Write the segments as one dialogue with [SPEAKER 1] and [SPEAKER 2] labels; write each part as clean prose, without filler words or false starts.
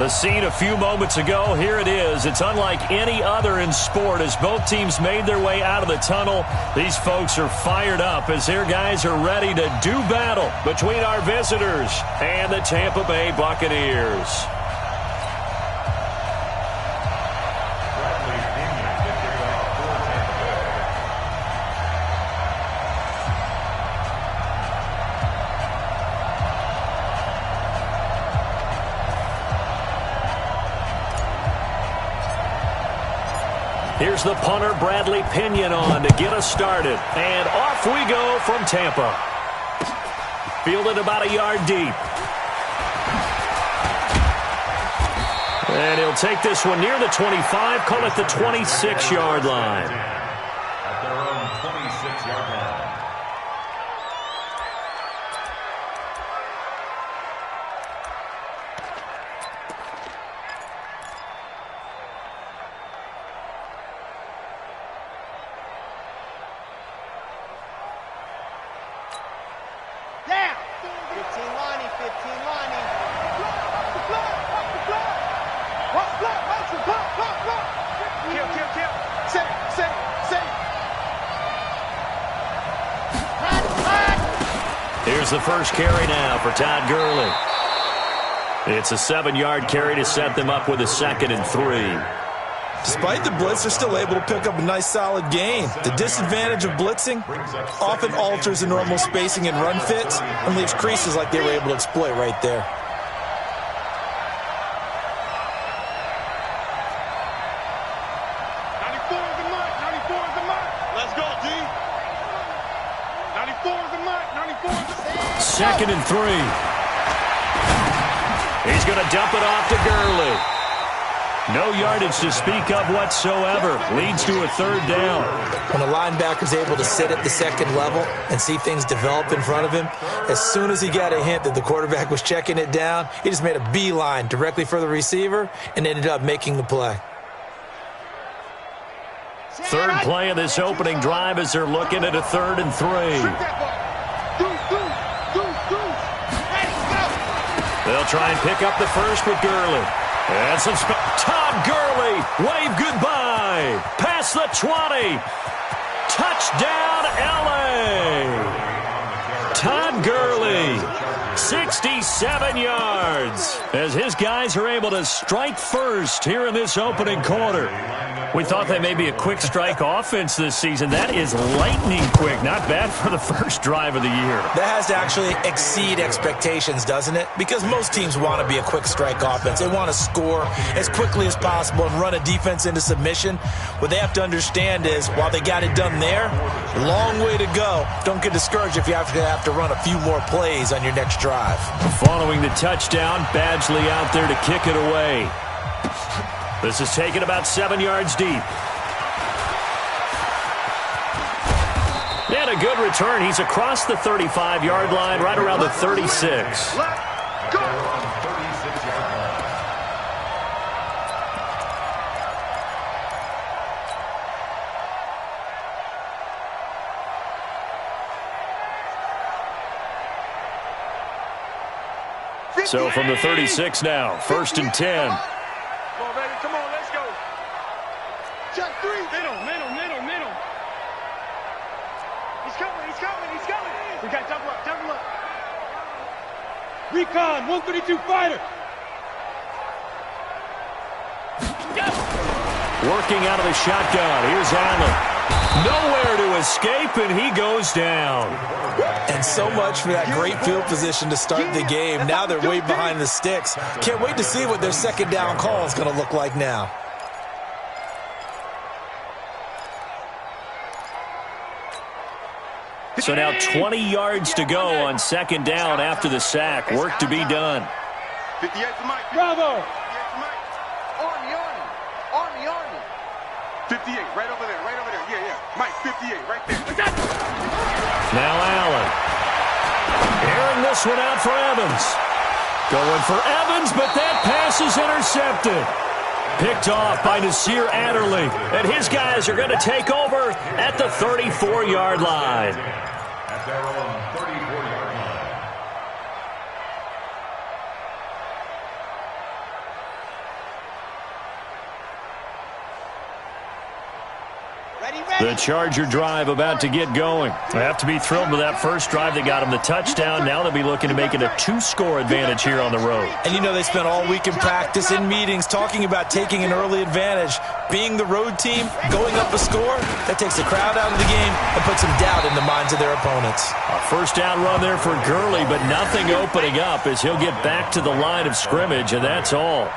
[SPEAKER 1] The scene a few moments ago, here it is. It's unlike any other in sport as both teams made their way out of the tunnel. These folks are fired up as their guys are ready to do battle between our visitors and the Tampa Bay Buccaneers. Here's the punter, Bradley Pinion, on to get us started. And off we go from Tampa. Fielded about a yard deep. And he'll take this one near the 25, call it the 26-yard line.
[SPEAKER 2] At their own 26-yard line.
[SPEAKER 1] Here's the first carry now for Todd Gurley. It's a 7-yard carry to set them up with a 2nd and 3.
[SPEAKER 3] Despite the blitz, they're still able to pick up a nice solid gain. The disadvantage of blitzing often alters the normal spacing and run fits and leaves creases like they were able to exploit right there.
[SPEAKER 1] Second and 3. He's going to dump it off to Gurley. No yardage to speak of whatsoever. Leads to a 3rd down.
[SPEAKER 3] When a linebacker's able to sit at the 2nd level and see things develop in front of him, as soon as he got a hint that the quarterback was checking it down, he just made a beeline directly for the receiver and ended up making the play.
[SPEAKER 1] 3rd play of this opening drive as they're looking at a 3rd and 3. They'll try and pick up the first with Gurley. And some Todd Gurley, wave goodbye. Past the 20. Touchdown, L.A. Todd Gurley, 67 yards. As his guys are able to strike first here in this opening quarter. We thought they may be a quick strike offense this season. That is lightning quick. Not bad for the first drive of the year.
[SPEAKER 3] That has to actually exceed expectations, doesn't it? Because most teams want to be a quick strike offense. They want to score as quickly as possible and run a defense into submission. What they have to understand is, while they got it done there, a long way to go. Don't get discouraged if you have to run a few more plays on your next drive.
[SPEAKER 1] Following the touchdown, Badgley out there to kick it away. This is taken about 7 yards deep. And a good return. He's across the 35-yard line, right around the 36. So from the 36 now, 1st and 10.
[SPEAKER 4] Recon, 132 fighter.
[SPEAKER 1] Working out of the shotgun. Here's Allen. Nowhere to escape, and he goes down.
[SPEAKER 3] And so much for that great field position to start the game. Now they're way behind the sticks. Can't wait to see what their 2nd down call is going to look like now.
[SPEAKER 1] So now 20 yards to go on 2nd down after the sack. Work to be done.
[SPEAKER 4] 58 to Mike. Bravo. 58, right over there, Yeah. Mike, 58, right there.
[SPEAKER 1] Now Allen. Airing this one out for Evans. Going for Evans, but that pass is intercepted. Picked off by Nasir Adderley. And his guys are going to take over at the 34-yard line.
[SPEAKER 2] At their own 34-yard line.
[SPEAKER 1] The Charger drive about to get going. They have to be thrilled with that first drive. They got them the touchdown. Now they'll be looking to make it a 2-score advantage here on the road.
[SPEAKER 3] And you know they spent all week in practice, in meetings, talking about taking an early advantage. Being the road team, going up a score, that takes the crowd out of the game and puts some doubt in the minds of their opponents.
[SPEAKER 1] A first down run there for Gurley, but nothing opening up as he'll get back to the line of scrimmage, and that's all.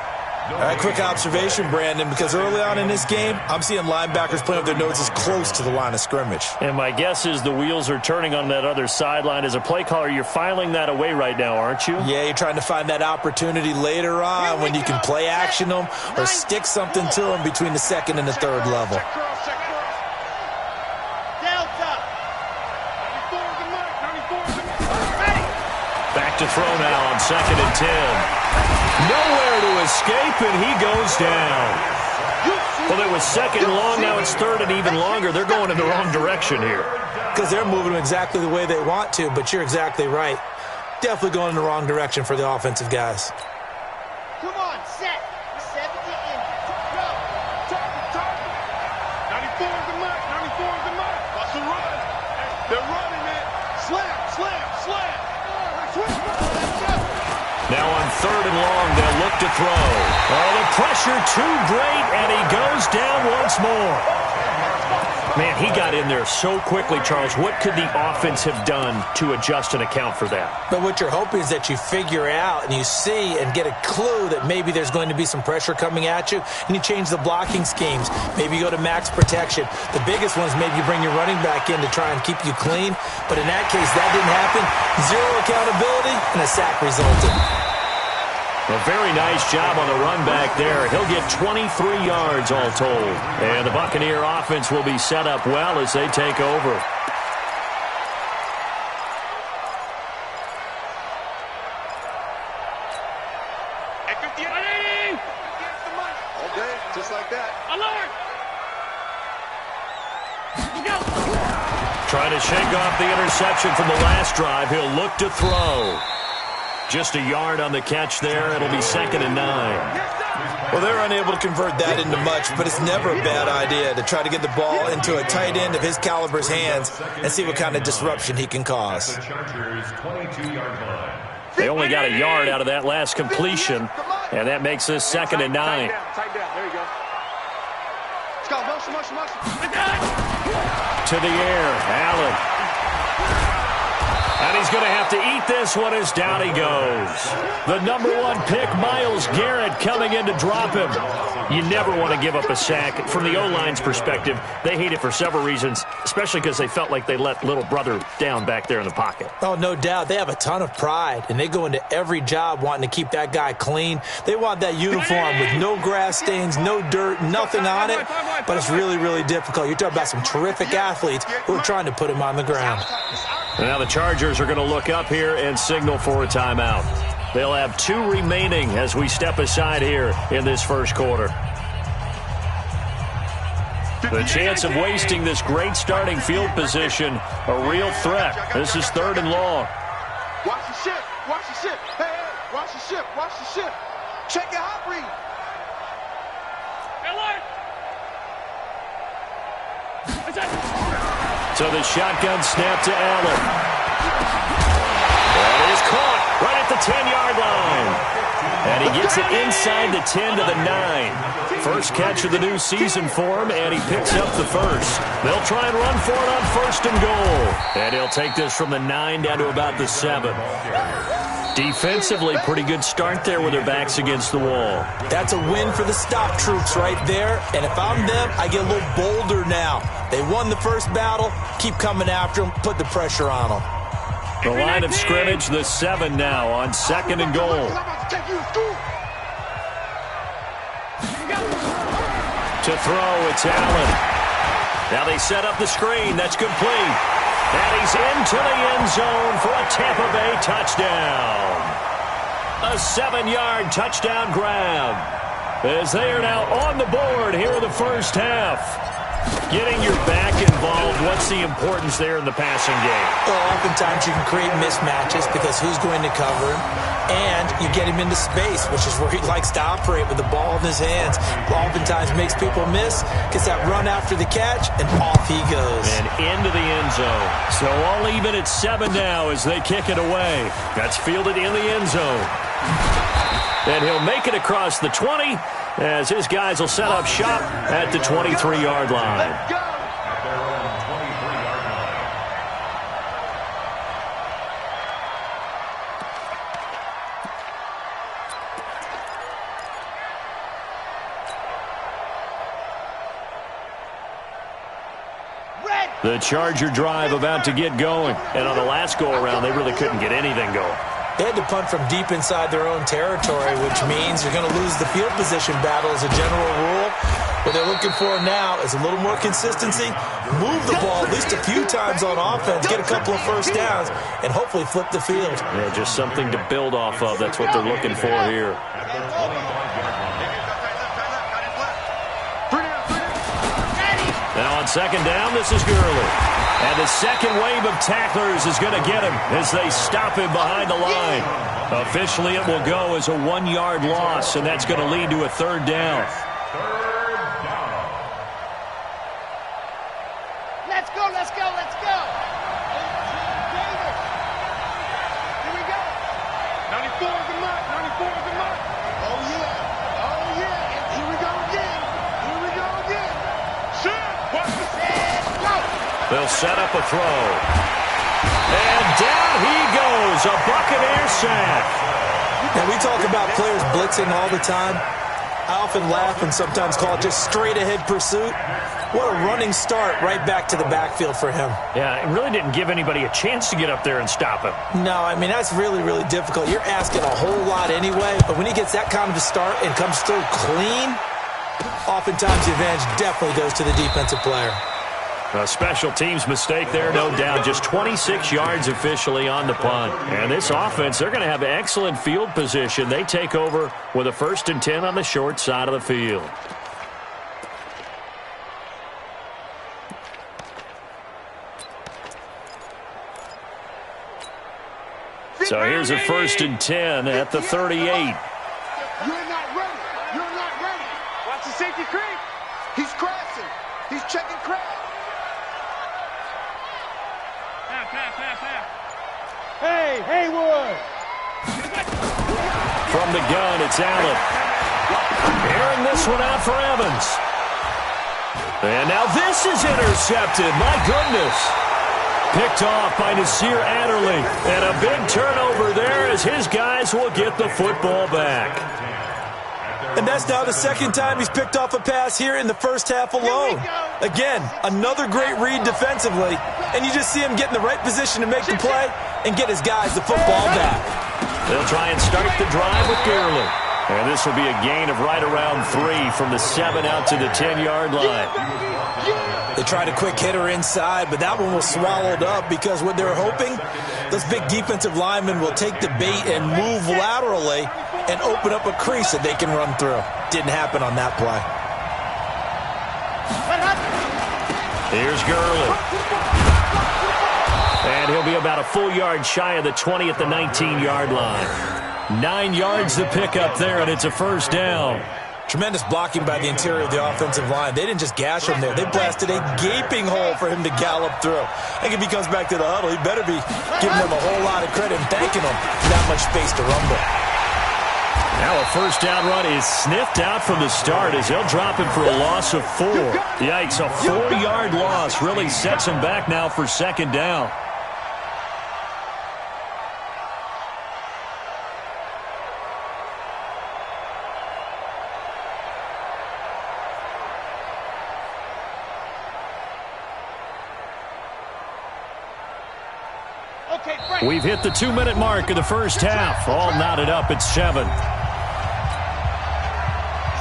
[SPEAKER 3] All right, quick observation, Brandon, because early on in this game, I'm seeing linebackers playing with their noses close to the line of scrimmage.
[SPEAKER 1] And my guess is the wheels are turning on that other sideline. As a play caller, you're filing that away right now, aren't you?
[SPEAKER 3] Yeah, you're trying to find that opportunity later on when you can play action them or stick something to them between the second and the third level.
[SPEAKER 1] Back to throw now on 2nd and 10. Nowhere to escape, and he goes down. Well, it was 2nd and long. Now it's 3rd and even longer. They're going in the wrong direction here.
[SPEAKER 3] Because they're moving them exactly the way they want to, but you're exactly right. Definitely going in the wrong direction for the offensive guys.
[SPEAKER 5] Come on, set. 70 in. Go. Target. 94 is the mark. 94 is the mark. Watch the run. They're running it. Slam.
[SPEAKER 1] Now on 3rd and long, they'll look to throw. Oh, the pressure too great, and he goes down once more. Man, he got in there so quickly, Charles. What could the offense have done to adjust and account for that?
[SPEAKER 3] But what you're hoping is that you figure out and you see and get a clue that maybe there's going to be some pressure coming at you, and you change the blocking schemes. Maybe you go to max protection. The biggest one is maybe you bring your running back in to try and keep you clean. But in that case, that didn't happen. 0 accountability, and a sack resulted.
[SPEAKER 1] A very nice job on the run back there. He'll get 23 yards all told. And the Buccaneer offense will be set up well as they take over.
[SPEAKER 4] Okay, just like that.
[SPEAKER 5] Alert!
[SPEAKER 1] Trying to shake off the interception from the last drive. He'll look to throw. Just a yard on the catch there. It'll be 2nd and 9.
[SPEAKER 3] Well, they're unable to convert that into much, but it's never a bad idea to try to get the ball into a tight end of his caliber's hands and see what kind of disruption he can cause.
[SPEAKER 1] They only got a yard out of that last completion, and that makes this 2nd and 9.
[SPEAKER 4] Tight down. There you go. Let's go. Motion.
[SPEAKER 1] To the air, Allen. And he's going to have to eat this one as down he goes. The #1 pick, Myles Garrett, coming in to drop him. You never want to give up a sack. From the O-line's perspective, they hate it for several reasons, especially because they felt like they let little brother down back there in the pocket.
[SPEAKER 3] Oh, no doubt. They have a ton of pride, and they go into every job wanting to keep that guy clean. They want that uniform with no grass stains, no dirt, nothing on it, but it's really, really difficult. You're talking about some terrific athletes who are trying to put him on the ground.
[SPEAKER 1] And now the Chargers are going to look up here and signal for a timeout. They'll have 2 remaining as we step aside here in this first quarter. The chance of wasting this great starting field position, a real threat. This is 3rd and long.
[SPEAKER 4] Watch the ship. Hey, watch the ship. Check your hot read.
[SPEAKER 1] So the shotgun snap to Allen. And it is caught right at the 10-yard line. And he gets it inside the 10 to the 9. First catch of the new season for him, and he picks up the first. They'll try and run for it on 1st and goal. And he'll take this from the 9 down to about the 7. Defensively, pretty good start there with their backs against the wall.
[SPEAKER 3] That's a win for the stop troops right there. And if I'm them, I get a little bolder now. They won the first battle. Keep coming after them. Put the pressure on them.
[SPEAKER 1] The line of scrimmage, the 7 now on 2nd and goal. To throw, it's Allen. Now they set up the screen. That's complete. And he's into the end zone for a Tampa Bay touchdown. A 7-yard touchdown grab as they are now on the board here in the first half. Getting your back involved, what's the importance there in the passing game?
[SPEAKER 3] Well, oftentimes you can create mismatches because who's going to cover him? And you get him into space, which is where he likes to operate with the ball in his hands. Oftentimes makes people miss, gets that run after the catch, and off he goes.
[SPEAKER 1] And into the end zone. So all even at 7 now as they kick it away. That's fielded in the end zone. And he'll make it across the 20 as his guys will set up shop at the 23-yard line.
[SPEAKER 2] At their own 23-yard line.
[SPEAKER 1] The Charger drive about to get going. And on the last go-around, they really couldn't get anything going.
[SPEAKER 3] They had to punt from deep inside their own territory, which means you're going to lose the field position battle as a general rule. What they're looking for now is a little more consistency, move the ball at least a few times on offense, get a couple of first downs, and hopefully flip the field.
[SPEAKER 1] Yeah, just something to build off of. That's what they're looking for here.
[SPEAKER 2] At their 25-yard line.
[SPEAKER 1] Now on second down, this is Gurley. And the second wave of tacklers is going to get him as they stop him behind the line. Officially, it will go as a 1-yard loss, and that's going to lead to a third down.
[SPEAKER 2] Third down.
[SPEAKER 5] Let's go, let's go, let's go. Here we go. 94 is the mark, 94 is the mark. Oh, yeah. Oh, yeah. Here we go again. Here we go again. Shit. Watch the set. Go.
[SPEAKER 1] They'll set up a throw. And down he goes, a Buccaneer sack.
[SPEAKER 3] Now, we talk about players blitzing all the time. I often laugh and sometimes call it just straight-ahead pursuit. What a running start right back to the backfield for him.
[SPEAKER 1] Yeah, it really didn't give anybody a chance to get up there and stop him.
[SPEAKER 3] No, I mean, that's really, really difficult. You're asking a whole lot anyway, but when he gets that kind of a start and comes through clean, oftentimes the advantage definitely goes to the defensive player.
[SPEAKER 1] A special teams mistake there, no doubt. Just 26 yards officially on the punt. And this offense, they're going to have excellent field position. They take over with a 1st and 10 on the short side of the field. So here's a 1st and 10 at the 38.
[SPEAKER 5] You're not ready. You're not ready. Watch the safety creep. He's crashing. He's checking crash. Hey, Haywood.
[SPEAKER 1] From the gun, it's Allen. Airing this one out for Evans. And now this is intercepted. My goodness. Picked off by Nasir Adderley. And a big turnover there as his guys will get the football back.
[SPEAKER 3] And that's now the second time he's picked off a pass here in the first half alone. Again, another great read defensively. And you just see him get in the right position to make the play and get his guys the football back.
[SPEAKER 1] They'll try and start the drive with Gurley. And this will be a gain of right around 3 from the 7 out to the 10-yard line.
[SPEAKER 3] They tried a quick hitter inside, but that one was swallowed up because what they're hoping, those big defensive linemen will take the bait and move laterally and open up a crease that they can run through. Didn't happen on that play.
[SPEAKER 1] Here's Gurley. And he'll be about a full yard shy of the 20 at the 19-yard line. 9 yards to pick up there, and it's a 1st down.
[SPEAKER 3] Tremendous blocking by the interior of the offensive line. They didn't just gash him there. They blasted a gaping hole for him to gallop through. I think if he comes back to the huddle, he better be giving them a whole lot of credit and thanking them for that much space to rumble.
[SPEAKER 1] Now a 1st down run is sniffed out from the start as they'll drop him for a loss of 4. Yikes, a 4-yard loss really sets him back now for 2nd down. We've hit the 2-minute mark of the first half. All knotted up at 7.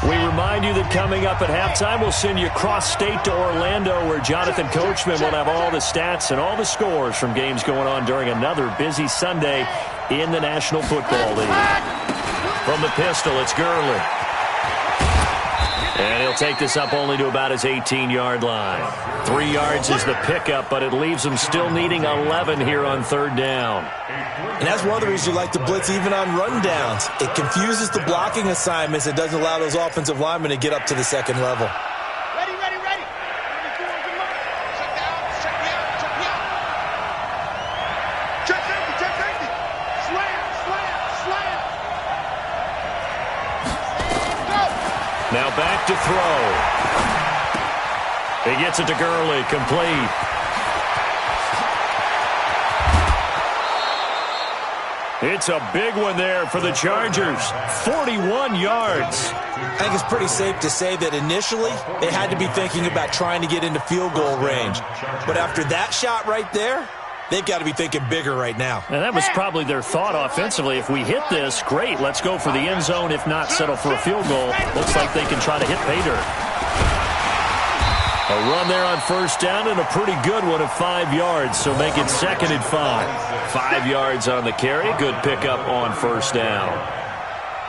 [SPEAKER 1] We remind you that coming up at halftime, we'll send you cross-state to Orlando, where Jonathan Coachman will have all the stats and all the scores from games going on during another busy Sunday in the National Football League. From the pistol, it's Gurley. And he'll He'll take this up only to about his 18-yard line. 3 yards is the pickup, but it leaves him still needing 11 here on third down.
[SPEAKER 3] And that's one of the reasons you like to blitz even on rundowns. It confuses the blocking assignments. It doesn't allow those offensive linemen to get up to the second level.
[SPEAKER 5] Ready, ready, ready. Check down, check me out, check me out. Check safety, check safety. Slam, slam, slam. Go.
[SPEAKER 1] Now back to throw. He gets it to Gurley, complete. It's a big one there for the Chargers. 41 yards.
[SPEAKER 3] I think it's pretty safe to say that initially they had to be thinking about trying to get into field goal range. But after that shot right there, they've got to be thinking bigger right now.
[SPEAKER 1] And that was probably their thought offensively. If we hit this, great, let's go for the end zone. If not, settle for a field goal. Looks like they can try to hit pay dirt. A run there on first down and a pretty good one of 5 yards, so make it 2nd and 5. 5 yards on the carry, good pickup on first down.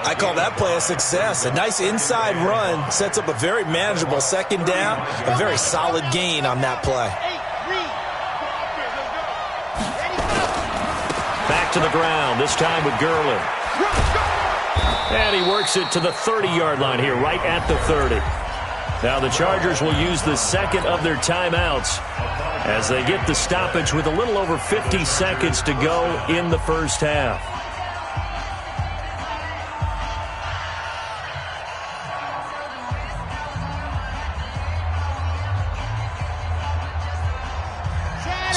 [SPEAKER 3] I call that play a success. A nice inside run sets up a very manageable second down, a very solid gain on that play.
[SPEAKER 1] Back to the ground, this time with Gurley. And he works it to the 30-yard line here, right at the 30. Now the Chargers will use the second of their timeouts as they get the stoppage with a little over 50 seconds to go in the first half.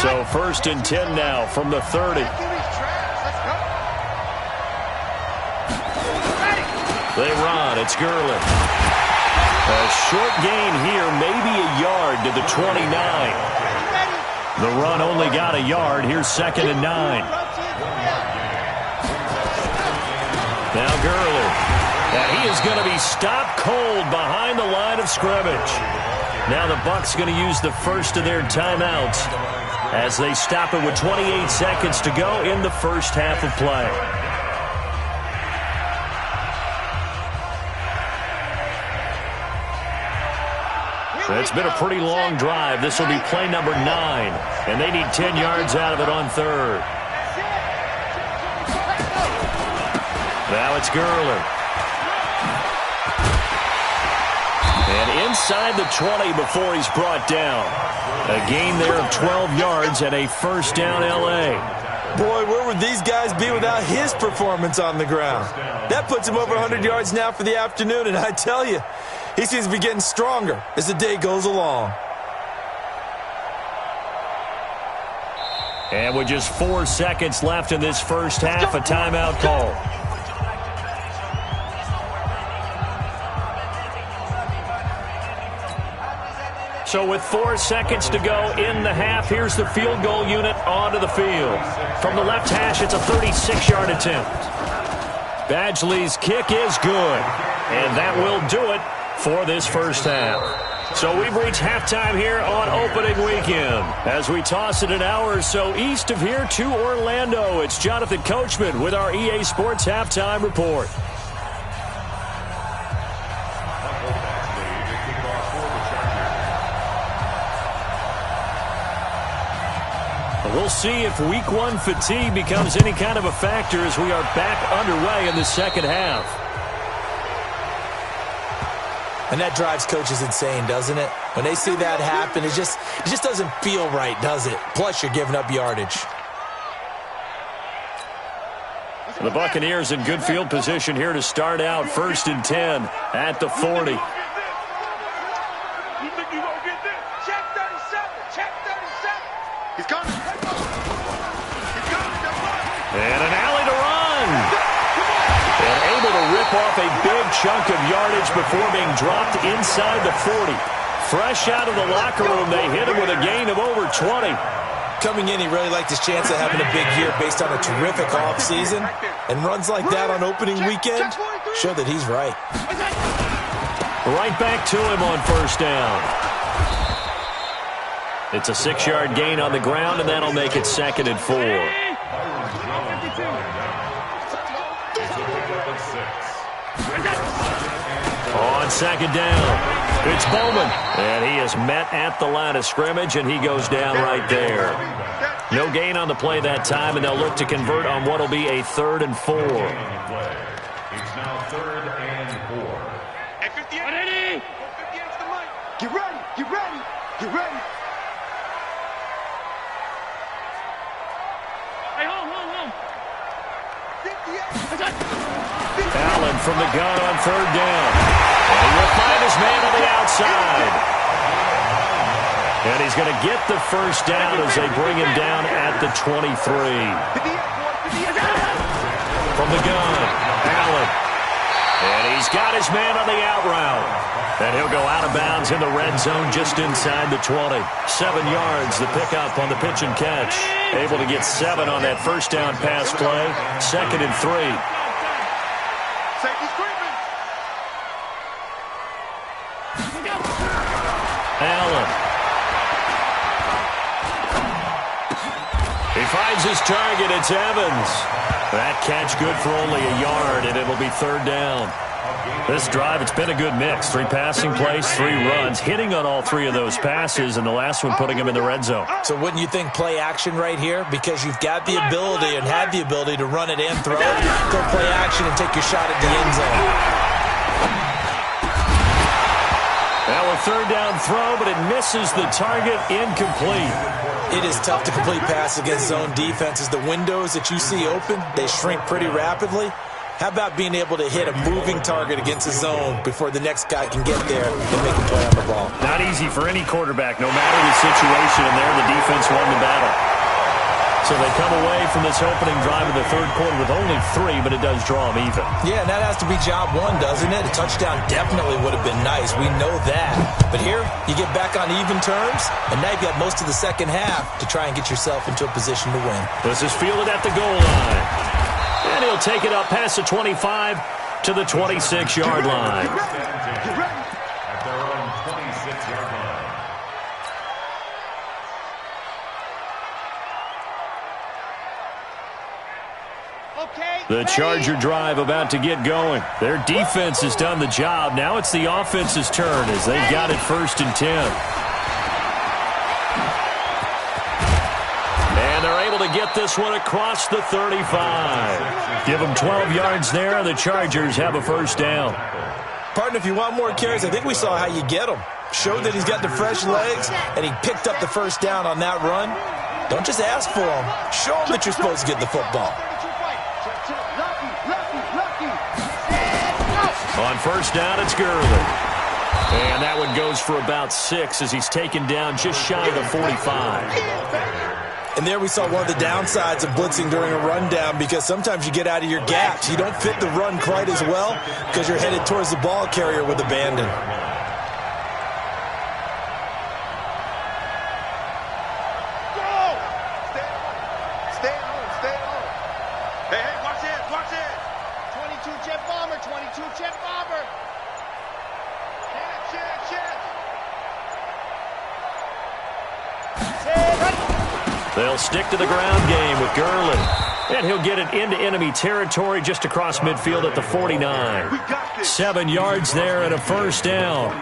[SPEAKER 1] So 1st and 10 now from the 30. They run. It's Gurley. A short gain here, maybe a yard to the 29. The run only got a yard. Here's 2nd and 9. Now Gurley. And he is going to be stopped cold behind the line of scrimmage. Now the Bucs going to use the first of their timeouts as they stop it with 28 seconds to go in the first half of play. It's been a pretty long drive. This will be play number 9, and they need 10 yards out of it on third. Now it's Gurley. And inside the 20 before he's brought down. A gain there of 12 yards and a first down L.A.
[SPEAKER 3] Boy, where would these guys be without his performance on the ground? That puts him over 100 yards now for the afternoon, and I tell you, he seems to be getting stronger as the day goes along.
[SPEAKER 1] And with just 4 seconds left in this first half, a timeout call. So with 4 seconds to go in the half, here's the field goal unit onto the field. From the left hash, it's a 36-yard attempt. Badgley's kick is good, and that will do it for this first half. So we've reached halftime here on opening weekend. As we toss it an hour or so east of here to Orlando, it's Jonathan Coachman with our EA Sports Halftime Report. We'll see if week 1 fatigue becomes any kind of a factor as we are back underway in the second half.
[SPEAKER 3] And that drives coaches insane, doesn't it? When they see that happen, it just doesn't feel right, does it? Plus, you're giving up yardage.
[SPEAKER 1] The Buccaneers in good field position here to start out. 1st and 10 at the 40.
[SPEAKER 5] You think you won't get this? Check 37. Check 37. He's coming. He's coming.
[SPEAKER 1] And an alley to run. And able to rip off a big chunk of yardage before being dropped inside the 40. Fresh out of the locker room, they hit him with a gain of over 20.
[SPEAKER 3] Coming in, he really liked his chance of having a big year based on a terrific offseason. And runs like that on opening weekend show that he's right.
[SPEAKER 1] Right back to him on first down. It's a 6-yard gain on the ground, and that'll make it 2nd and 4. On on second down. It's Bowman, and he is met at the line of scrimmage, and he goes down right there. No gain on the play that time, and they'll look to convert on what will be a 3rd and 4.
[SPEAKER 2] It's now 3rd and 4.
[SPEAKER 5] At 58. Ready? 58's the mic.
[SPEAKER 4] Get ready. Get ready. Get ready.
[SPEAKER 5] Hey, home.
[SPEAKER 4] 58.
[SPEAKER 1] Allen from the gun on 3rd down. And he will find his man on the outside. And he's going to get the first down as they bring him down at the 23. From the gun, Allen. And he's got his man on the out route. And he'll go out of bounds in the red zone just inside the 20. 7 yards, the pickup on the pitch and catch. Able to get 7 on that first down pass play. 2nd and 3.
[SPEAKER 4] Safety screaming.
[SPEAKER 1] Allen. He finds his target. It's Evans. That catch good for only a yard, and it'll be 3rd down. This drive, it's been a good mix. 3 passing plays, 3 runs, hitting on all 3 of those passes, and the last one putting him in the red zone.
[SPEAKER 3] So wouldn't you think play action right here? Because you've got the ability and have the ability to run it and throw it. Go play action and take your shot at the end zone.
[SPEAKER 1] Now a 3rd down throw, but it misses the target, incomplete.
[SPEAKER 3] It is tough to complete pass against zone defenses. The windows that you see open, they shrink pretty rapidly. How about being able to hit a moving target against a zone before the next guy can get there and make a play on the ball?
[SPEAKER 1] Not easy for any quarterback, no matter the situation, and there the defense won the battle. So they come away from this opening drive in the 3rd quarter with only 3, but it does draw them even.
[SPEAKER 3] Yeah, and that has to be job 1, doesn't it? A touchdown definitely would have been nice. We know that. But here, you get back on even terms, and now you've got most of the second half to try and get yourself into a position to win.
[SPEAKER 1] This is fielded at the goal line. And he'll take it up past the 25 to the 26-yard line.
[SPEAKER 4] Get ready.
[SPEAKER 2] At their own 26-yard line.
[SPEAKER 1] The Charger drive about to get going. Their defense has done the job. Now it's the offense's turn as they've got it 1st and 10. And they're able to get this one across the 35. Give them 12 yards there, and the Chargers have a 1st down.
[SPEAKER 3] Partner, if you want more carries, I think we saw how you get him. Showed that he's got the fresh legs, and he picked up the 1st down on that run. Don't just ask for him. Show him that you're supposed to get the football.
[SPEAKER 1] On 1st down, it's Gurley. And that one goes for about 6 as he's taken down just shy of the 45.
[SPEAKER 3] And there we saw one of the downsides of blitzing during a rundown, because sometimes you get out of your gaps. You don't fit the run quite as well because you're headed towards the ball carrier with abandon.
[SPEAKER 4] Stay on. Hey, watch it.
[SPEAKER 5] 22 jet bomber.
[SPEAKER 1] They'll stick to the ground game with Gurley. And he'll get it into enemy territory just across midfield at the 49. 7 yards there and a 1st down.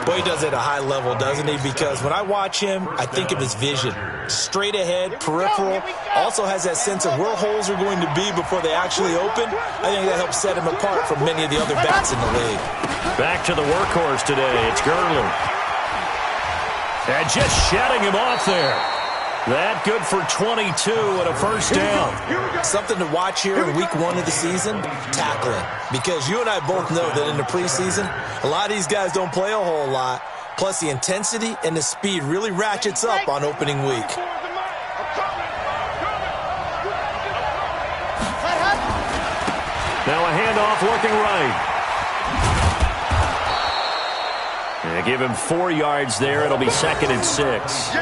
[SPEAKER 3] Boy, he does it at a high level, doesn't he? Because when I watch him, I think of his vision. Straight ahead, peripheral, also has that sense of where holes are going to be before they actually open. I think that helps set him apart from many of the other backs in the league.
[SPEAKER 1] Back to the workhorse today. It's Gurley. And just shutting him off there. That good for 22 and a 1st down.
[SPEAKER 3] Something to watch here in week 1 of the season, tackling. Because you and I both know that in the preseason, a lot of these guys don't play a whole lot. Plus, the intensity and the speed really ratchets up on opening week.
[SPEAKER 1] Now a handoff working right. And give him 4 yards there. It'll be 2nd and 6.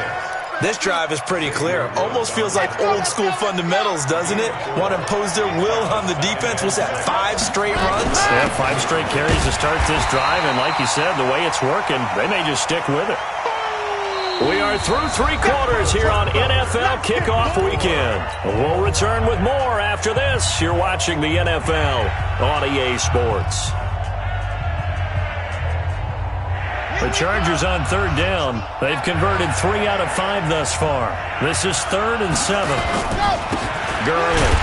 [SPEAKER 3] This drive is pretty clear. Almost feels like old school fundamentals, doesn't it? Want to impose their will on the defense. Was that 5 straight runs?
[SPEAKER 1] Yeah, 5 straight carries to start this drive. And like you said, the way it's working, they may just stick with it. We are through 3 quarters here on NFL Kickoff Weekend. We'll return with more after this. You're watching the NFL on EA Sports. The Chargers on third down. They've converted 3 out of 5 thus far. This is 3rd and 7. Gurley.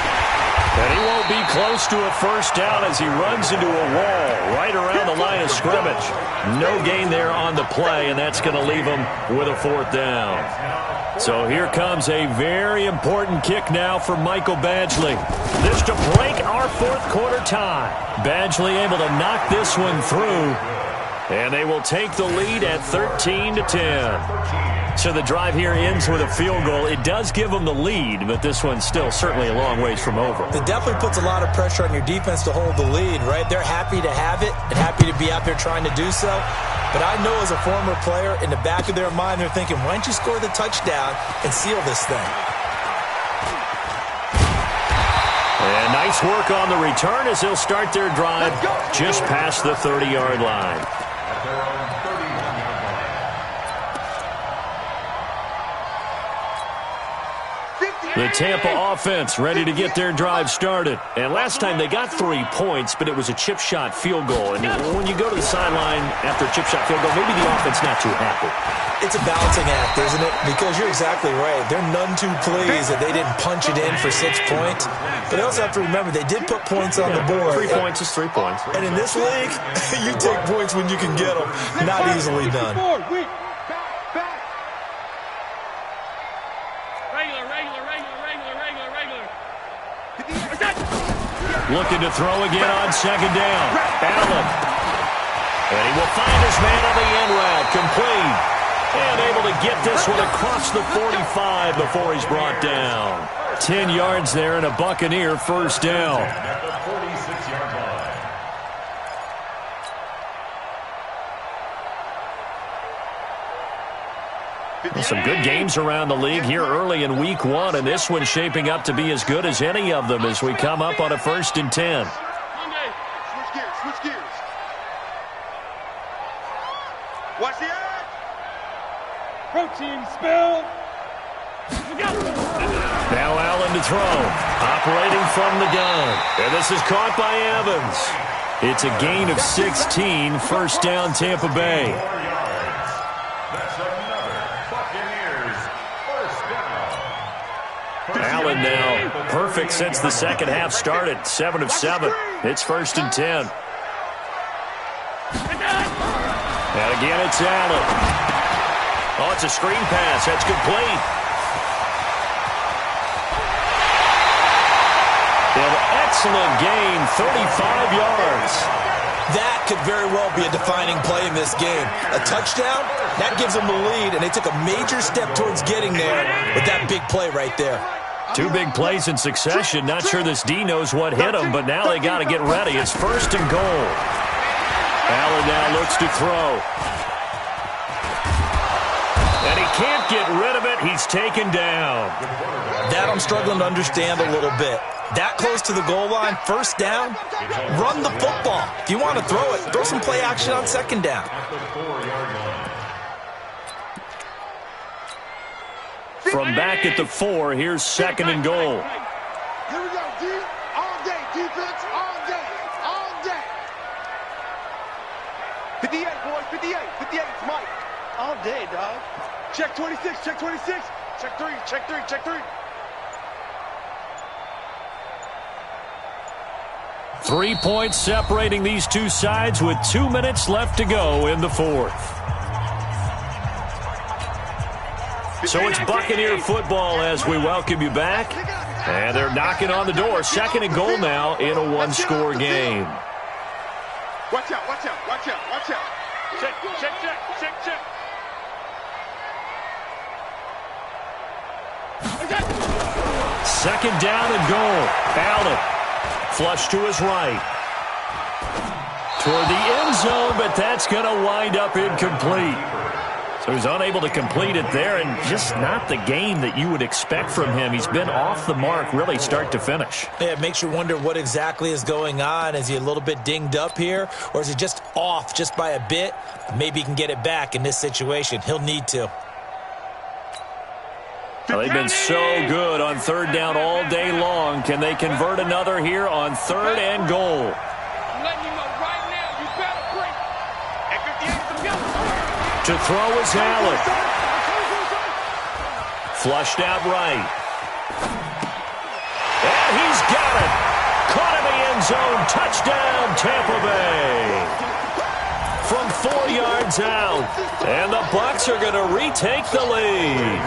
[SPEAKER 1] And he won't be close to a first down as he runs into a wall right around the line of scrimmage. No gain there on the play, and that's going to leave him with a 4th down. So here comes a very important kick now for Michael Badgley. This to break our 4th quarter tie. Badgley able to knock this one through, and they will take the lead at 13-10. So the drive here ends with a field goal. It does give them the lead, but this one's still certainly a long ways from over.
[SPEAKER 3] It definitely puts a lot of pressure on your defense to hold the lead, right? They're happy to have it and happy to be out there trying to do so. But I know as a former player, in the back of their mind, they're thinking, why don't you score the touchdown and seal this thing?
[SPEAKER 1] And nice work on the return as they'll start their drive just past the 30-yard line. The Tampa offense ready to get their drive started. And last time they got 3 points, but it was a chip shot field goal. And when you go to the sideline after a chip shot field goal, maybe the offense not too happy.
[SPEAKER 3] It's a balancing act, isn't it? Because you're exactly right. They're none too pleased that they didn't punch it in for 6 points. But they also have to remember they did put points on the board.
[SPEAKER 1] 3 points is 3 points.
[SPEAKER 3] And in this league, you take points when you can get them. Not easily done.
[SPEAKER 1] Looking to throw again on 2nd down. Allen. And he will find his man on the end route. Complete. And able to get this one across the 45 before he's brought down. 10 yards there and a Buccaneer first down.
[SPEAKER 2] At the 46-yard line.
[SPEAKER 1] Some good games around the league here early in week 1, and this one's shaping up to be as good as any of them as we come up on a 1st and 10.
[SPEAKER 5] Switch gears, switch gears. Watch the edge. Protein spill.
[SPEAKER 1] Now Allen to throw. Operating from the gun. And this is caught by Evans. It's a gain of 16. First down, Tampa Bay. Allen now perfect since the second half started. 7 of 7. It's 1st and 10. And again, it's Allen. Oh, it's a screen pass. That's complete. An excellent gain, 35 yards.
[SPEAKER 3] That could very well be a defining play in this game. A touchdown, that gives them the lead, and they took a major step towards getting there with that big play right there.
[SPEAKER 1] 2 big plays in succession. Not sure this D knows what hit him, but now they got to get ready. It's 1st and goal. Allen now looks to throw. And he can't get rid of it. He's taken down.
[SPEAKER 3] That I'm struggling to understand a little bit. That close to the goal line, first down, run the football. If you want to throw it, throw some play action on 2nd down.
[SPEAKER 1] From back at the 4, here's 2nd and goal.
[SPEAKER 4] Here we go, D. All day, defense, all day, all day.
[SPEAKER 5] 58, boys, 58. 58, it's Mike. All day, dog. Check 26, check 26. Check 3, check 3, check 3.
[SPEAKER 1] 3 points separating these two sides with 2 minutes left to go in the 4th. So it's Buccaneer football as we welcome you back. And they're knocking on the door. 2nd and goal now in a 1-score game.
[SPEAKER 5] Watch out, watch out, watch out, watch out. Check, check, check, check, check.
[SPEAKER 1] 2nd down and goal. Allen. Flush to his right. Toward the end zone, but that's going to wind up incomplete. So he's unable to complete it there, and just not the game that you would expect from him. He's been off the mark really start to finish.
[SPEAKER 3] Yeah, it makes you wonder what exactly is going on. Is he a little bit dinged up here, or is he just off just by a bit? Maybe he can get it back in this situation. He'll need to.
[SPEAKER 1] Well, they've been so good on 3rd down all day long. Can they convert another here on 3rd and goal?
[SPEAKER 5] I'm letting you know right now, you better break. At 58, let's go.
[SPEAKER 1] To throw is Allen. Flushed out right. And he's got it. Caught in the end zone. Touchdown, Tampa Bay. From 4 yards out. And the Bucs are going to retake the lead.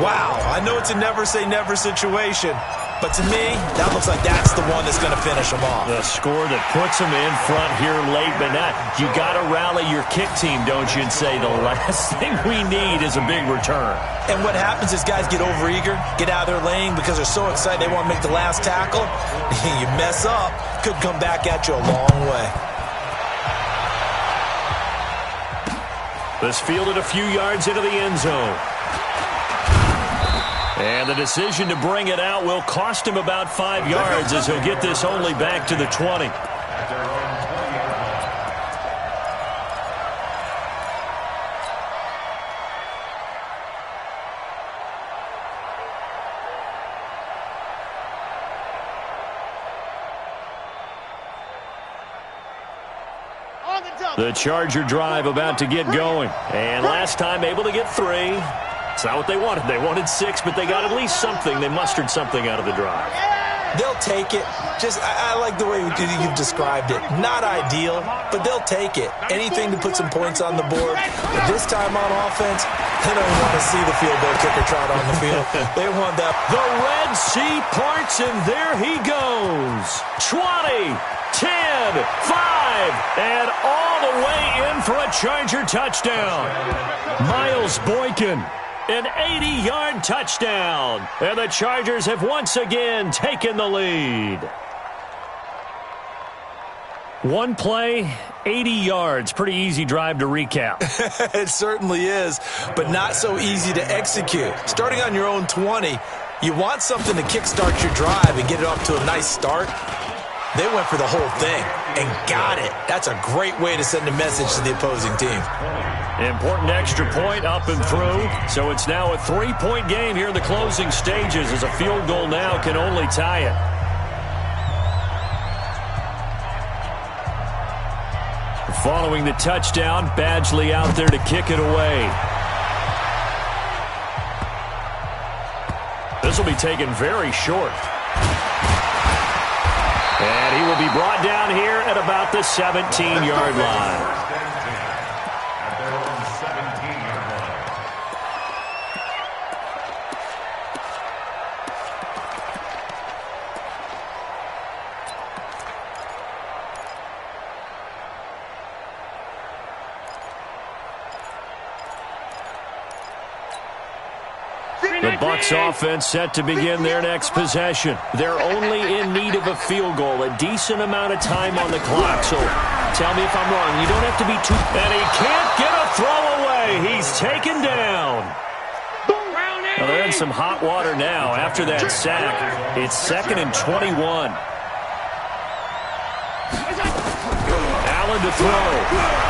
[SPEAKER 3] Wow, I know it's a never-say-never situation, but to me, that looks like that's the one that's going to finish them off.
[SPEAKER 1] The score that puts them in front here late, but not. You got to rally your kick team, don't you, and say the last thing we need is a big return.
[SPEAKER 3] And what happens is guys get overeager, get out of their lane because they're so excited they want to make the last tackle. You mess up, could come back at you a long way.
[SPEAKER 1] This fielded a few yards into the end zone. And the decision to bring it out will cost him about 5 yards as he'll get this only back to the 20. The Charger drive about to get going. And last time able to get 3. It's not what they wanted. They wanted 6, but they got at least something. They mustered something out of the drive.
[SPEAKER 3] They'll take it. I like the way you've described it. Not ideal, but they'll take it. Anything to put some points on the board. But this time on offense, they don't want to see the field goal kicker trot on the field. They want that.
[SPEAKER 1] The Red Sea parts, and there he goes. 20, 10, 5, and all the way in for a Charger touchdown. Miles Boykin. An 80-yard touchdown. And the Chargers have once again taken the lead. One play, 80 yards. Pretty easy drive to recap.
[SPEAKER 3] It certainly is, but not so easy to execute. Starting on your own 20, you want something to kickstart your drive and get it off to a nice start. They went for the whole thing and got it. That's a great way to send a message to the opposing team.
[SPEAKER 1] Important extra point up and through. So it's now a 3-point game here in the closing stages as a field goal now can only tie it. Following the touchdown, Badgley out there to kick it away. This will be taken very short. And he will be brought down here at about the 17-yard line. The Bucs offense set to begin their next possession. They're only in need of a field goal, a decent amount of time on the clock. So tell me if I'm wrong. You don't have to be too... And he can't get a throw away. He's taken down. Well, they're in some hot water now after that sack. It's 2nd and 21. Allen to throw.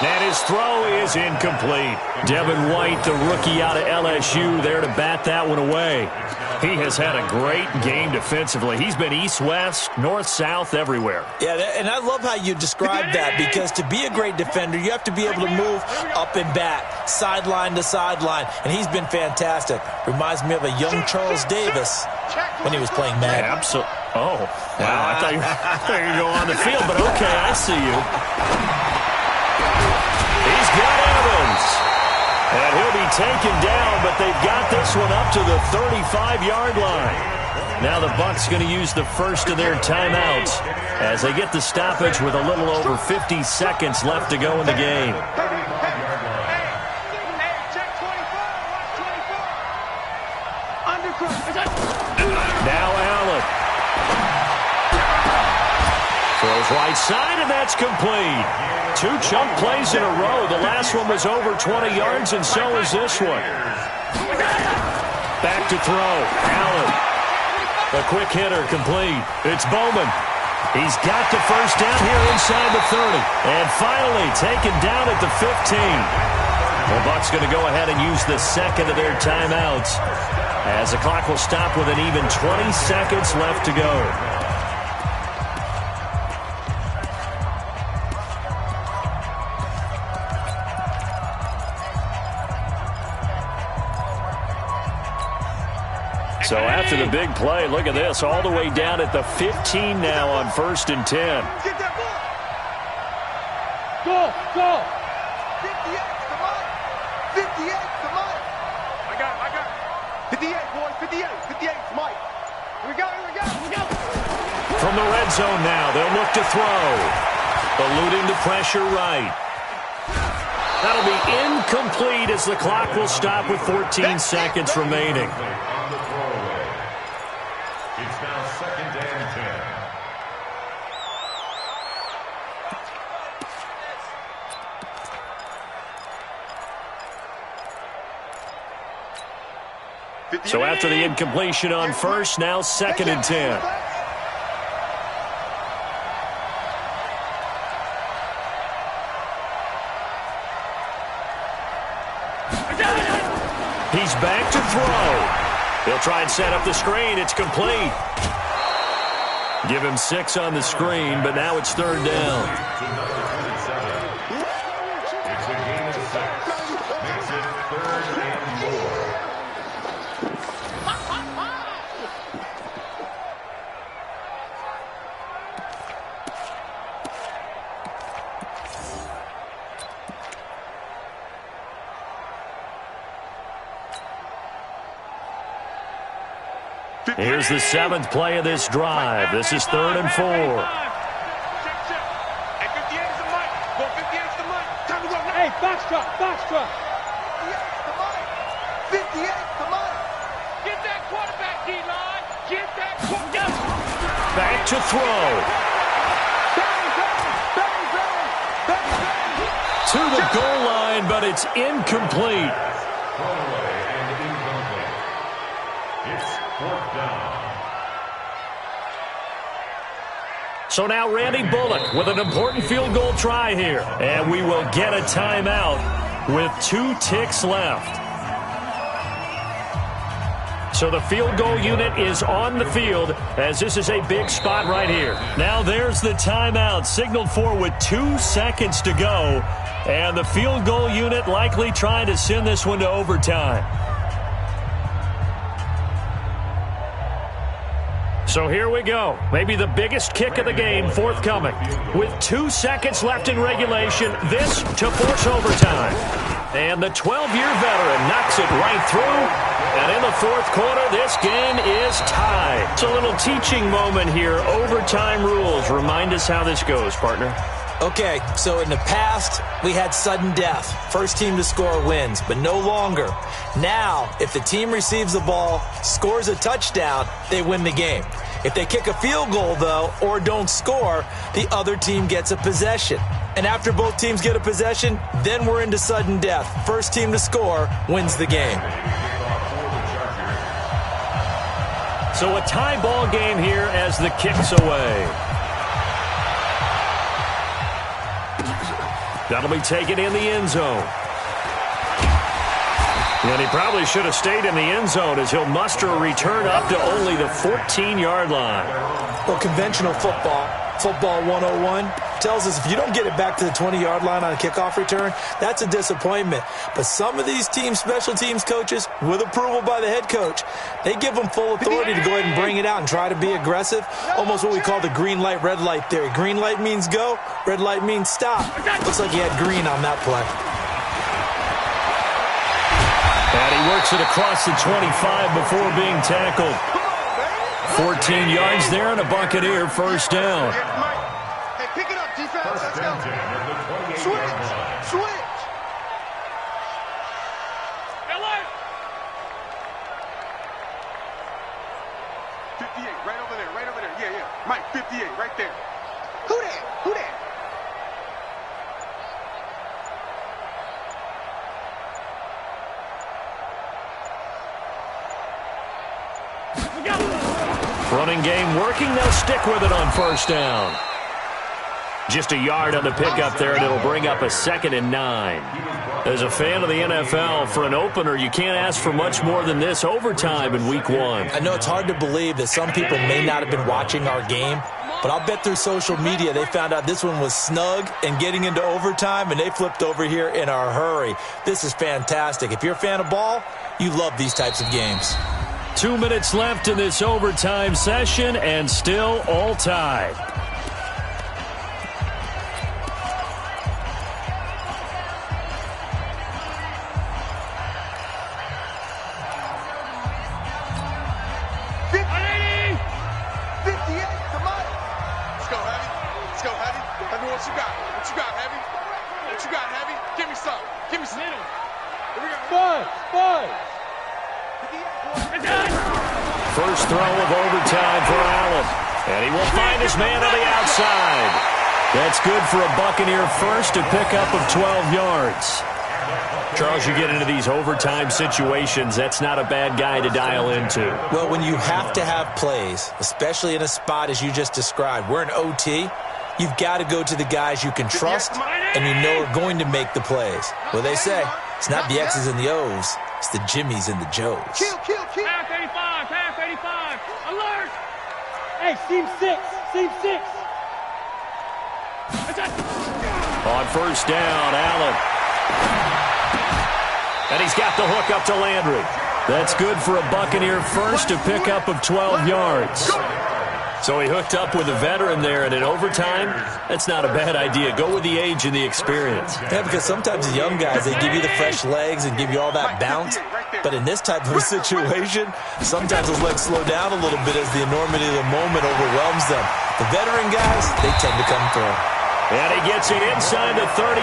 [SPEAKER 1] And his throw is incomplete. Devin White, the rookie out of LSU, there to bat that one away. He has had a great game defensively. He's been east-west, north-south, everywhere.
[SPEAKER 3] Yeah, and I love how you describe that because to be a great defender, you have to be able to move up and back, sideline to sideline, and he's been fantastic. Reminds me of a young Charles Davis when he was playing Madden.
[SPEAKER 1] Absolutely. Oh, wow. I thought you were going to go on the field, but okay, I see you. He's got Evans. And he'll be taken down, but they've got this one up to the 35-yard line. Now the Bucs going to use the first of their timeouts as they get the stoppage with a little over 50 seconds left to go in the game. Now Allen. Throws right side, and that's complete. 2 chunk plays in a row. The last one was over 20 yards, and so is this one. Back to throw. Allen. A quick hitter complete. It's Bowman. He's got the first down here inside the 30. And finally taken down at the 15. The Bucs going to go ahead and use the second of their timeouts as the clock will stop with an even 20 seconds left to go. So after the big play, look at this, all the way down at the 15 now on 1st and 10.
[SPEAKER 4] Get that ball.
[SPEAKER 5] Go.
[SPEAKER 4] 58, come on. 58, come on.
[SPEAKER 5] I got it.
[SPEAKER 4] 58, boys, 58, Mike. Here we go.
[SPEAKER 1] From the red zone now, they'll look to throw. Eluding the pressure right. That'll be incomplete as the clock will stop with 14 seconds remaining.
[SPEAKER 2] It's now 2nd and 10.
[SPEAKER 1] So after the incompletion on 1st, now 2nd and 10. He's back to throw. He'll try and set up the screen. It's complete. Give him 6 on the screen, but now it's 3rd down.
[SPEAKER 2] It's a gain of 6. Makes it 3rd and 4.
[SPEAKER 1] Here's the 7th play of this drive. This is 3rd and 4.
[SPEAKER 5] Hey, 58's the mic. Go, 58's the mic. Time to go. Hey, Foxtrot.
[SPEAKER 4] 58, come on.
[SPEAKER 5] Get that quarterback, D-line. Get that quarterback.
[SPEAKER 1] Back to throw. To the goal line, but it's incomplete.
[SPEAKER 2] Throwaway and incomplete. It's 4th down.
[SPEAKER 1] So now Randy Bullock with an important field goal try here. And we will get a timeout with 2 ticks left. So the field goal unit is on the field as this is a big spot right here. Now there's the timeout signaled for with 2 seconds to go. And the field goal unit likely trying to send this one to overtime. So here we go. Maybe the biggest kick of the game forthcoming. With 2 seconds left in regulation, this to force overtime. And the 12-year veteran knocks it right through. And in the 4th quarter, this game is tied. It's a little teaching moment here. Overtime rules. Remind us how this goes, partner.
[SPEAKER 3] Okay, so in the past, we had sudden death. First team to score wins, but no longer. Now, if the team receives the ball, scores a touchdown, they win the game. If they kick a field goal, though, or don't score, the other team gets a possession. And after both teams get a possession, then we're into sudden death. First team to score wins the game.
[SPEAKER 1] So a tie ball game here as the kick's away. That'll be taken in the end zone. And he probably should have stayed in the end zone as he'll muster a return up to only the 14-yard line.
[SPEAKER 3] Well, conventional football 101, tells us if you don't get it back to the 20-yard line on a kickoff return, that's a disappointment. But some of these team special teams coaches, with approval by the head coach, they give them full authority to go ahead and bring it out and try to be aggressive. Almost what we call the green light, red light theory. Green light means go, red light means stop. Looks like he had green on that play.
[SPEAKER 1] And he works it across the 25 before being tackled. 14 yards there and a Buccaneer first down.
[SPEAKER 4] Hey, pick it up, defense. Let's go. Switch.
[SPEAKER 5] LA.
[SPEAKER 4] 58, right over there. Yeah. Mike, 58, right there. Who that?
[SPEAKER 1] Running game working. They'll stick with it on first down. Just a yard on the pickup there, and it'll bring up a 2nd and 9. As a fan of the NFL, for an opener, you can't ask for much more than this overtime in Week 1.
[SPEAKER 3] I know it's hard to believe that some people may not have been watching our game, but I'll bet through social media they found out this one was snug and getting into overtime, and they flipped over here in a hurry. This is fantastic. If you're a fan of ball, you love these types of games.
[SPEAKER 1] 2 minutes left in this overtime session, and still all tied. First throw of overtime for Allen. And he will find his man on the outside. That's good for a Buccaneer first, a pickup of 12 yards. Charles, you get into these overtime situations, that's not a bad guy to dial into.
[SPEAKER 3] Well, when you have to have plays, especially in a spot as you just described, we're in OT, you've got to go to the guys you can trust and you know are going to make the plays. Well, they say, it's not the X's and the O's, it's the Jimmies and the Joes.
[SPEAKER 5] Kill. Pass 85, pass 85. Alert!
[SPEAKER 6] Hey, seam 6.
[SPEAKER 1] On first down, Allen. And he's got the hook up to Landry. That's good for a Buccaneer first, a pickup of 12 yards. So he hooked up with a veteran there, and in overtime, that's not a bad idea. Go with the age and the experience.
[SPEAKER 3] Yeah, because sometimes the young guys, they give you the fresh legs and give you all that bounce. But in this type of a situation, sometimes those legs slow down a little bit as the enormity of the moment overwhelms them. The veteran guys, they tend to come through.
[SPEAKER 1] And he gets it inside the 35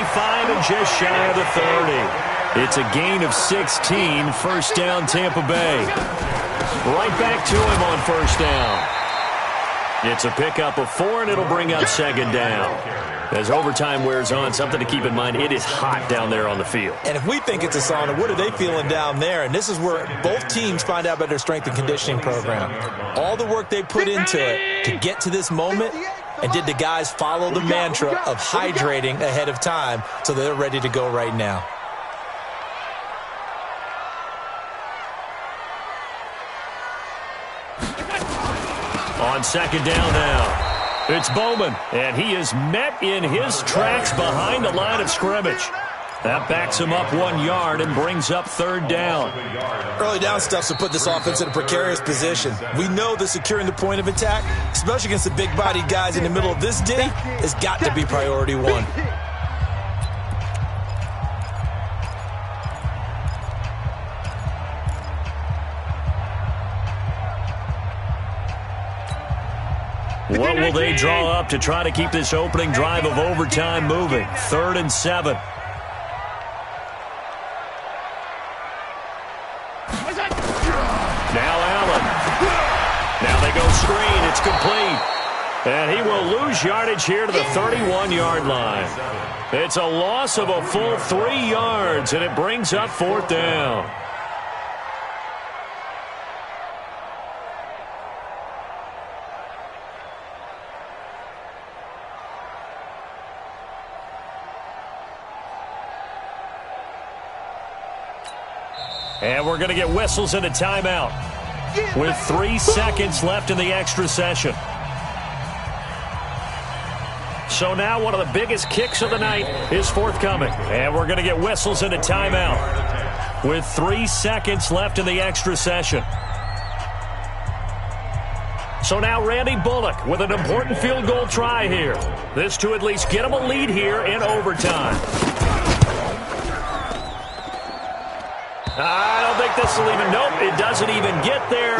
[SPEAKER 1] and just shy of the 30. It's a gain of 16, first down Tampa Bay. Right back to him on first down. It's a pickup of 4, and it'll bring up second down. As overtime wears on, something to keep in mind, it is hot down there on the field.
[SPEAKER 3] And if we think it's a sauna, what are they feeling down there? And this is where both teams find out about their strength and conditioning program. All the work they put into it to get to this moment, and did the guys follow the mantra of hydrating ahead of time so they're ready to go right now?
[SPEAKER 1] On second down now, it's Bowman, and he is met in his tracks behind the line of scrimmage. That backs him up 1 yard and brings up third down.
[SPEAKER 3] Early down stuff's to put this offense in a precarious position. We know that securing the point of attack, especially against the big-bodied guys in the middle of this ditty, has got to be priority one.
[SPEAKER 1] What will they draw up to try to keep this opening drive of overtime moving? 3rd and 7. Now Allen. Now they go screen. It's complete. And he will lose yardage here to the 31-yard line. It's a loss of a full 3 yards, and it brings up 4th down. And we're going to get whistles and a timeout with 3 seconds left in the extra session. So now one of the biggest kicks of the night is forthcoming. And we're going to get whistles and a timeout with 3 seconds left in the extra session. So now Randy Bullock with an important field goal try here. This to at least get him a lead here in overtime. I don't think this will even, nope, it doesn't even get there.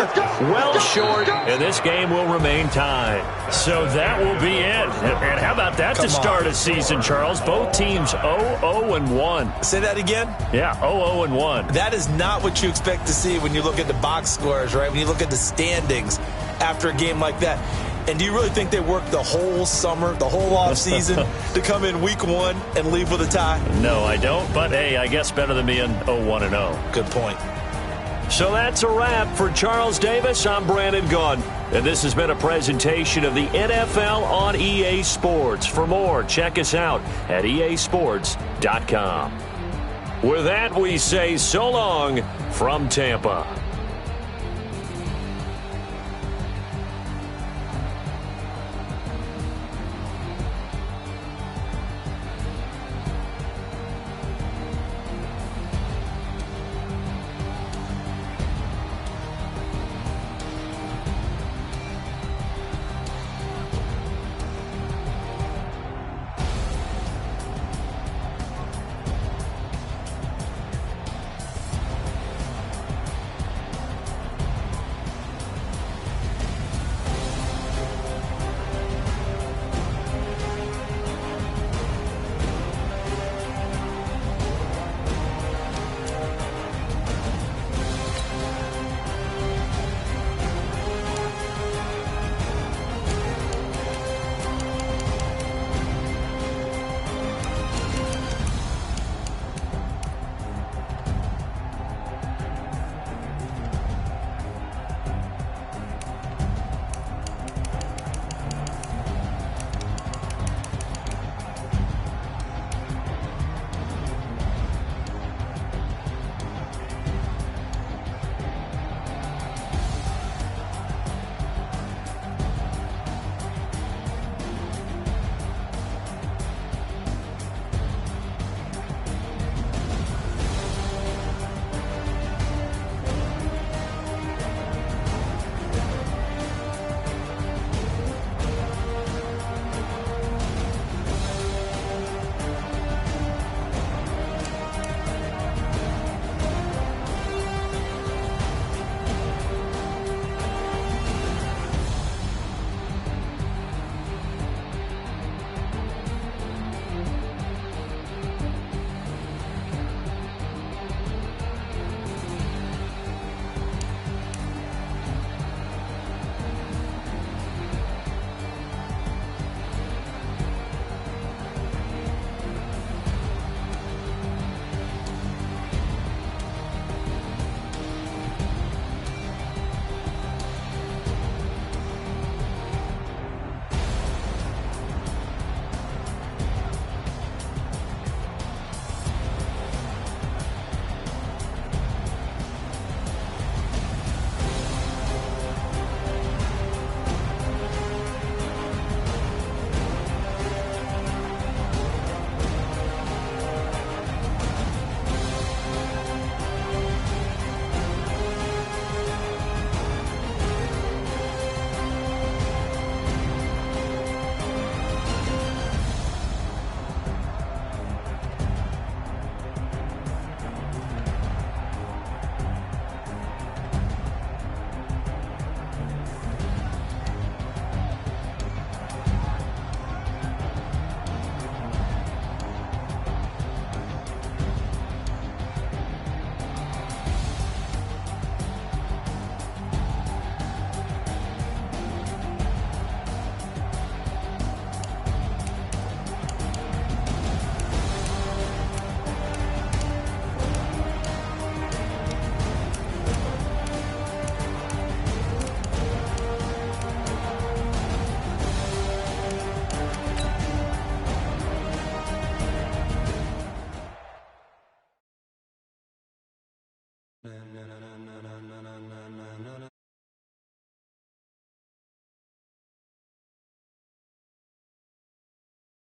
[SPEAKER 1] Well short, and this game will remain tied. So that will be it. And how about that to start a season, Charles? Both teams 0-0-1.
[SPEAKER 3] Say that again?
[SPEAKER 1] Yeah, 0-0-1.
[SPEAKER 3] That is not what you expect to see when you look at the box scores, right? When you look at the standings after a game like that. And do you really think they worked the whole summer, the whole offseason to come in week 1 and leave with a tie?
[SPEAKER 1] No, I don't. But, hey, I guess better than being 0-1-0.
[SPEAKER 3] Good point.
[SPEAKER 1] So that's a wrap for Charles Davis. I'm Brandon Gunn. And this has been a presentation of the NFL on EA Sports. For more, check us out at easports.com. With that, we say so long from Tampa.